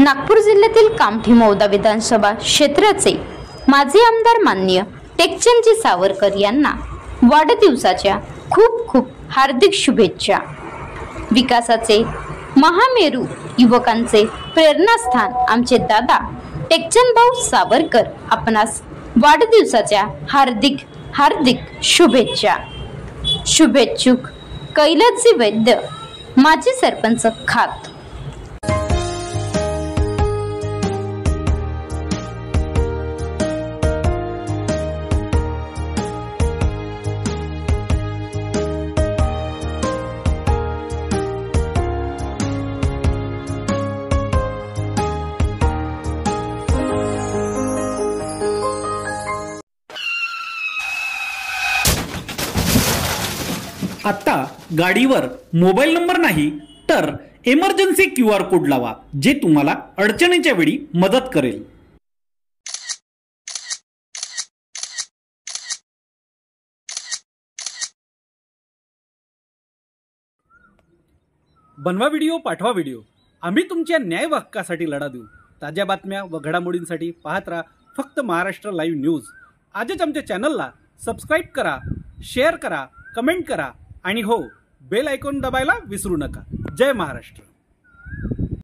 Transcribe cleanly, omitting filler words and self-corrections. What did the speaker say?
नागपूर जिल्ह्यातील कामठी मौदा विधानसभा क्षेत्राचे माजी आमदार माननीय टेकचंदजी सावरकर यांना वाढदिवसाच्या खूप खूप हार्दिक शुभेच्छा। विकासाचे महामेरू युवकांचे प्रेरणास्थान आमचे दादा टेकचंद भाऊ सावरकर आपणास वाढदिवसाच्या हार्दिक हार्दिक शुभेच्छा। शुभेच्छुक कैलासजी वैद्य, माजी सरपंच खात। आता गाडीवर मोबाईल नंबर नाही तर इमर्जन्सी QR कोड लावा, जे तुम्हाला अडचणीच्या वेळी मदत करेल। बनवा व्हिडिओ, पाठवा व्हिडिओ, आम्ही तुमच्या न्याय हक्कासाठी लढा देऊ। ताज्या बातम्या व घडामोडींसाठी पाहत राहा फक्त महाराष्ट्र लाईव्ह न्यूज। आजच आमच्या चॅनलला सबस्क्राईब करा, शेअर करा, कमेंट करा आणि हो, बेल आयकॉन दबायला विसरू नका। जय महाराष्ट्र।